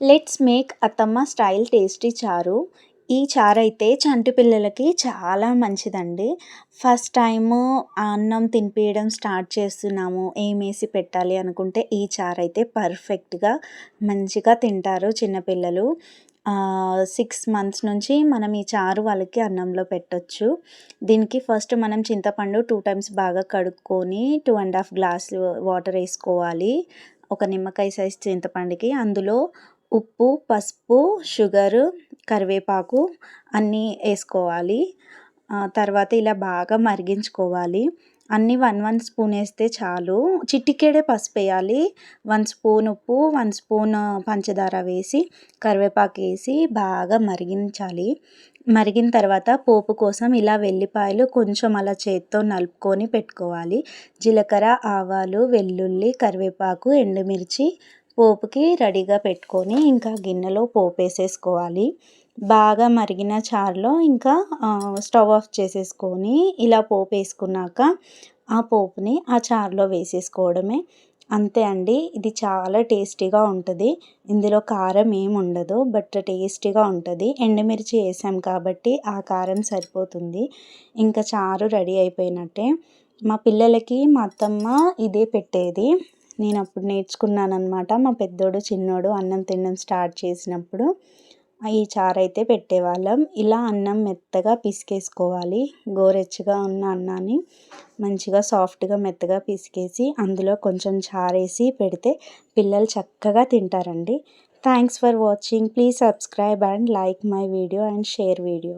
Let's make అత్తమ్మ style tasty చారు. ఈ చారైతే చంటి పిల్లలకి చాలా మంచిదండి. ఫస్ట్ టైము అన్నం తినిపియడం స్టార్ట్ చేస్తున్నాము, ఏమేసి పెట్టాలి అనుకుంటే ఈ చారైతే పర్ఫెక్ట్‌గా మంచిగా తింటారు చిన్నపిల్లలు. 6 మంత్స్ నుంచి మనం ఈ చారు వాళ్ళకి అన్నంలో పెట్టొచ్చు. దీనికి ఫస్ట్ మనం చింతపండు 2 టైమ్స్ బాగా కడుక్కొని 2 ½ గ్లాసులు వాటర్ ఏసుకోవాలి. ఒక నిమ్మకాయ సైజ్ చింతపండుకి. అందులో ఉప్పు, పసుపు, షుగరు, కరివేపాకు అన్నీ ఏసుకోవాలి. తర్వాత ఇలా బాగా మరిగించుకోవాలి. అన్నీ 1 స్పూన్ ఏస్తే చాలు. చిటికెడే పసుపేయాలి. 1 స్పూన్ ఉప్పు, 1 స్పూన్ పంచదార వేసి, కరివేపాకేసి బాగా మరిగించాలి. మరిగిన తర్వాత పోపు కోసం ఇలా వెల్లిపాయలు కొంచెం అలా చేత్తో నలుపుకొని పెట్టుకోవాలి. జీలకర్ర, ఆవాలు, వెల్లుల్లి, కరివేపాకు, ఎండుమిర్చి పోపుకి రెడీగా పెట్టుకొని ఇంకా గిన్నెలో పోపేసేసుకోవాలి. బాగా మరిగిన చారులో ఇంకా స్టవ్ ఆఫ్ చేసేసుకొని ఇలా పోపేసుకున్నాక ఆ పోపుని ఆ చారులో వేసేసుకోవడమే. అంతే అండి. ఇది చాలా టేస్టీగా ఉంటది. ఇందులో కారం ఏముండదు. బట్ టేస్టీగా ఉంటది. ఎండుమిర్చి ఏసాం కాబట్టి ఆ కారం సరిపోతుంది. ఇంకా చారు రెడీ అయిపోయినట్టే. మా పిల్లలకి మా అత్తమ్మ ఇదే పెట్టేది. నేనప్పుడు నేర్చుకున్నాననమాట. మా పెద్దోడు, చిన్నోడు అన్నం తినడం స్టార్ట్ చేసినప్పుడు ఈ చారైతే పెట్టేవాళ్ళం. ఇలా అన్నం మెత్తగా పిసికేసుకోవాలి. గోరెచ్చగా ఉన్న అన్నాన్ని మంచిగా సాఫ్ట్‌గా మెత్తగా పిసికేసి అందులో కొంచెం చారేసి పెడితే పిల్లలు చక్కగా తింటారండి. Thanks for watching. Please subscribe and like my video and share video.